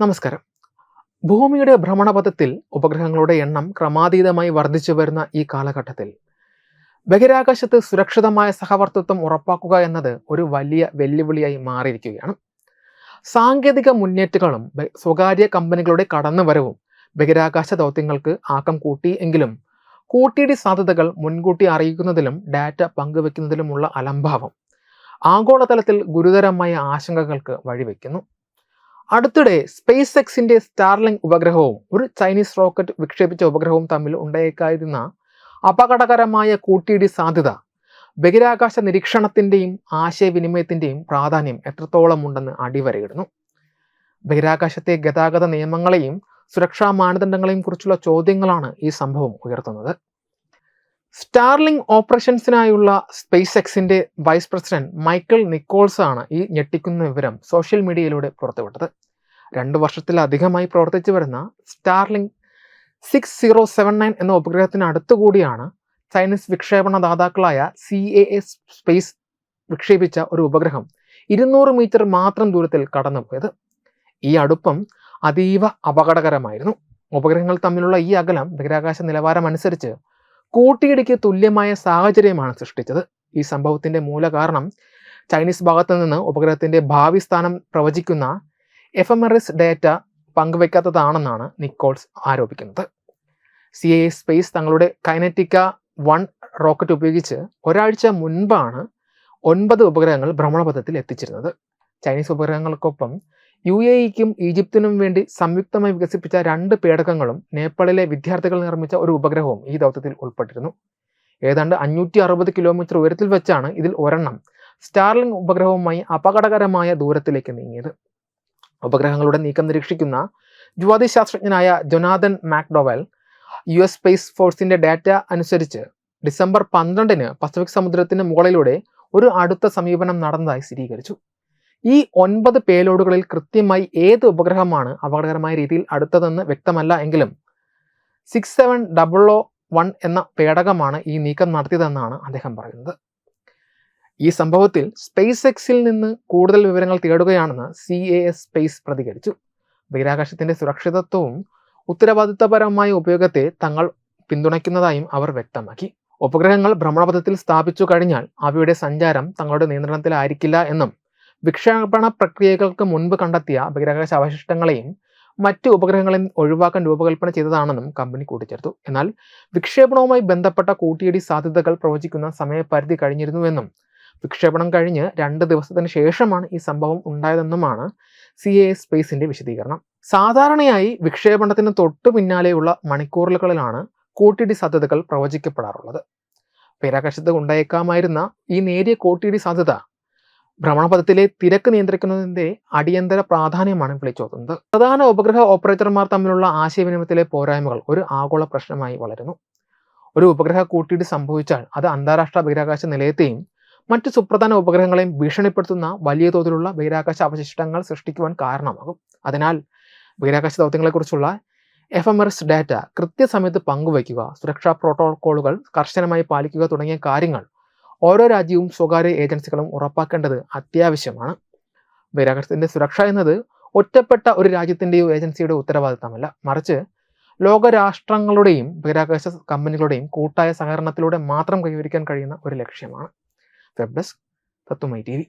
നമസ്കാരം. ഭൂമിയുടെ ഭ്രമണപഥത്തിൽ ഉപഗ്രഹങ്ങളുടെ എണ്ണം ക്രമാതീതമായി വർദ്ധിച്ചു വരുന്ന ഈ കാലഘട്ടത്തിൽ ബഹിരാകാശത്ത് സുരക്ഷിതമായ സഹവർത്തിത്വം ഉറപ്പാക്കുക എന്നത് ഒരു വലിയ വെല്ലുവിളിയായി മാറിയിരിക്കുകയാണ്. സാങ്കേതിക മുന്നേറ്റങ്ങളും സ്വകാര്യ കമ്പനികളുടെ കടന്നുവരവും ബഹിരാകാശ ദൗത്യങ്ങൾക്ക് ആക്കം കൂട്ടി എങ്കിലും കൂട്ടിയിടി സാധ്യതകൾ മുൻകൂട്ടി അറിയിക്കുന്നതിലും ഡാറ്റ പങ്കുവെക്കുന്നതിലുമുള്ള അലംഭാവം ആഗോളതലത്തിൽ ഗുരുതരമായ ആശങ്കകൾക്ക് വഴിവെക്കുന്നു. അടുത്തിടെ സ്പേസ് എക്സിന്റെ സ്റ്റാർലിങ്ക് ഉപഗ്രഹവും ഒരു ചൈനീസ് റോക്കറ്റ് വിക്ഷേപിച്ച ഉപഗ്രഹവും തമ്മിൽ ഉണ്ടായേക്കാവുന്ന അപകടകരമായ കൂട്ടിയിടി സാധ്യത ബഹിരാകാശ നിരീക്ഷണത്തിന്റെയും ആശയവിനിമയത്തിന്റെയും പ്രാധാന്യം എത്രത്തോളം ഉണ്ടെന്ന് അടിവരയിടുന്നു. ബഹിരാകാശത്തെ ഗതാഗത നിയമങ്ങളെയും സുരക്ഷാ മാനദണ്ഡങ്ങളെയും കുറിച്ചുള്ള ചോദ്യങ്ങളാണ് ഈ സംഭവം ഉയർത്തുന്നത്. സ്റ്റാർലിങ്ക് ഓപ്പറേഷൻസിനായുള്ള സ്പേസ് എക്സിന്റെ വൈസ് പ്രസിഡന്റ് മൈക്കൽ നിക്കോൾസ് ആണ് ഈ ഞെട്ടിക്കുന്ന വിവരം സോഷ്യൽ മീഡിയയിലൂടെ പുറത്തുവിട്ടത്. 2 വർഷത്തിലധികമായി പ്രവർത്തിച്ചു വരുന്ന സ്റ്റാർലിങ്ക് 6079 എന്ന ഉപഗ്രഹത്തിന് അടുത്തുകൂടിയാണ് ചൈനീസ് വിക്ഷേപണ ദാതാക്കളായ CAS സ്പേസ് വിക്ഷേപിച്ച ഒരു ഉപഗ്രഹം 200 മീറ്റർ മാത്രം ദൂരത്തിൽ കടന്നുപോയത്. ഈ അടുപ്പം അതീവ അപകടകരമായിരുന്നു. ഉപഗ്രഹങ്ങൾ തമ്മിലുള്ള ഈ അകലം ബഹിരാകാശ നിലവാരം അനുസരിച്ച് കൂട്ടിയിടിക്ക് തുല്യമായ സാഹചര്യമാണ് സൃഷ്ടിച്ചത്. ഈ സംഭവത്തിന്റെ മൂലകാരണം ചൈനീസ് ഭാഗത്തു നിന്ന് ഉപഗ്രഹത്തിന്റെ ഭാവി സ്ഥാനം പ്രവചിക്കുന്ന എഫെമെറിസ് ഡാറ്റ പങ്കുവെക്കാത്തതാണെന്നാണ് നിക്കോൾസ് ആരോപിക്കുന്നത്. CAS സ്പേസ് തങ്ങളുടെ കൈനറ്റിക്ക 1 റോക്കറ്റ് ഉപയോഗിച്ച് ഒരാഴ്ച മുൻപാണ് 9 ഉപഗ്രഹങ്ങൾ ഭ്രമണപഥത്തിൽ എത്തിച്ചിരുന്നത്. ചൈനീസ് ഉപഗ്രഹങ്ങൾക്കൊപ്പം UAEക്കും ഈജിപ്തിനും വേണ്ടി സംയുക്തമായി വികസിപ്പിച്ച 2 പേടകങ്ങളും നേപ്പാളിലെ വിദ്യാർത്ഥികൾ നിർമ്മിച്ച ഒരു ഉപഗ്രഹവും ഈ ദൗത്യത്തിൽ ഉൾപ്പെട്ടിരുന്നു. ഏതാണ്ട് 560 കിലോമീറ്റർ ഉയരത്തിൽ വെച്ചാണ് ഇതിൽ ഒരെണ്ണം സ്റ്റാർലിങ്ക് ഉപഗ്രഹവുമായി അപകടകരമായ ദൂരത്തിലേക്ക് നീങ്ങിയത്. ഉപഗ്രഹങ്ങളുടെ നീക്കം നിരീക്ഷിക്കുന്ന ജ്യോതിശാസ്ത്രജ്ഞനായ ജൊനാഥൻ മാക്ഡോവൽ US സ്പേസ് ഫോഴ്സിന്റെ ഡാറ്റ അനുസരിച്ച് ഡിസംബർ 12-ന് പസഫിക് സമുദ്രത്തിന് മുകളിലൂടെ ഒരു അടുത്ത സമീപനം നടന്നതായി സ്ഥിരീകരിച്ചു. ഈ 9 പേലോഡുകളിൽ കൃത്യമായി ഏത് ഉപഗ്രഹമാണ് അപകടകരമായ രീതിയിൽ അടുത്തതെന്ന് വ്യക്തമല്ല എങ്കിലും 67001 എന്ന പേടകമാണ് ഈ നീക്കം നടത്തിയതെന്നാണ് അദ്ദേഹം പറയുന്നത്. ഈ സംഭവത്തിൽ സ്പേസ് എക്സിൽ നിന്ന് കൂടുതൽ വിവരങ്ങൾ തേടുകയാണെന്ന് CAS സ്പേസ് പ്രതികരിച്ചു. ബഹിരാകാശത്തിന്റെ സുരക്ഷിതത്വവും ഉത്തരവാദിത്തപരമായ ഉപയോഗത്തെ തങ്ങൾ പിന്തുണയ്ക്കുന്നതായും അവർ വ്യക്തമാക്കി. ഉപഗ്രഹങ്ങൾ ഭ്രമണപഥത്തിൽ സ്ഥാപിച്ചു കഴിഞ്ഞാൽ അവയുടെ സഞ്ചാരം തങ്ങളുടെ നിയന്ത്രണത്തിലായിരിക്കില്ല എന്നും വിക്ഷേപണ പ്രക്രിയകൾക്ക് മുൻപ് കണ്ടെത്തിയ ബഹിരാകാശ അവശിഷ്ടങ്ങളെയും മറ്റു ഉപഗ്രഹങ്ങളെയും ഒഴിവാക്കാൻ രൂപകൽപ്പന ചെയ്തതാണെന്നും കമ്പനി കൂട്ടിച്ചേർത്തു. എന്നാൽ വിക്ഷേപണവുമായി ബന്ധപ്പെട്ട കൂട്ടിയിടി സാധ്യതകൾ പ്രവചിക്കുന്ന സമയപരിധി കഴിഞ്ഞിരുന്നുവെന്നും വിക്ഷേപണം കഴിഞ്ഞ് 2 ദിവസത്തിന് ശേഷമാണ് ഈ സംഭവം ഉണ്ടായതെന്നുമാണ് CAS സ്പേസിന്റെ വിശദീകരണം. സാധാരണയായി വിക്ഷേപണത്തിന് തൊട്ടു പിന്നാലെയുള്ള മണിക്കൂറുകളിലാണ് കൂട്ടിയിടി സാധ്യതകൾ പ്രവചിക്കപ്പെടാറുള്ളത്. ബഹിരാകാശത്ത് ഉണ്ടായേക്കാമായിരുന്ന ഈ നേരിയ കൂട്ടിയിടി സാധ്യത ഭ്രമണപഥത്തിലെ തിരക്ക് നിയന്ത്രിക്കുന്നതിന്റെ അടിയന്തര പ്രാധാന്യമാണ് വിളിച്ചോതുന്നത്. പ്രധാന ഉപഗ്രഹ ഓപ്പറേറ്റർമാർ തമ്മിലുള്ള ആശയവിനിമയത്തിലെ പോരായ്മകൾ ഒരു ആഗോള പ്രശ്നമായി വളരുന്നു. ഒരു ഉപഗ്രഹ കൂട്ടിയിടി സംഭവിച്ചാൽ അത് അന്താരാഷ്ട്ര ബഹിരാകാശ നിലയത്തെയും മറ്റു സുപ്രധാന ഉപഗ്രഹങ്ങളെയും ഭീഷണിപ്പെടുത്തുന്ന വലിയ തോതിലുള്ള ബഹിരാകാശ അവശിഷ്ടങ്ങൾ സൃഷ്ടിക്കുവാൻ കാരണമാകും. അതിനാൽ ബഹിരാകാശ ദൗത്യങ്ങളെക്കുറിച്ചുള്ള എഫെമെറിസ് ഡാറ്റ കൃത്യസമയത്ത് പങ്കുവയ്ക്കുക, സുരക്ഷാ പ്രോട്ടോക്കോളുകൾ കർശനമായി പാലിക്കുക തുടങ്ങിയ കാര്യങ്ങൾ ഓരോ രാജ്യവും സ്വകാര്യ ഏജൻസികളും ഉറപ്പാക്കേണ്ടത് അത്യാവശ്യമാണ്. ബഹിരാകാശത്തിന്റെ സുരക്ഷ എന്നത് ഒറ്റപ്പെട്ട ഒരു രാജ്യത്തിന്റെയോ ഏജൻസിയുടെ ഉത്തരവാദിത്തമല്ല, മറിച്ച് ലോകരാഷ്ട്രങ്ങളുടെയും ബഹിരാകാശ കമ്പനികളുടെയും കൂട്ടായ സഹകരണത്തിലൂടെ മാത്രം കൈവരിക്കാൻ കഴിയുന്ന ഒരു ലക്ഷ്യമാണ്. വെബ് ഡെസ്ക് തത്വമൈ TV.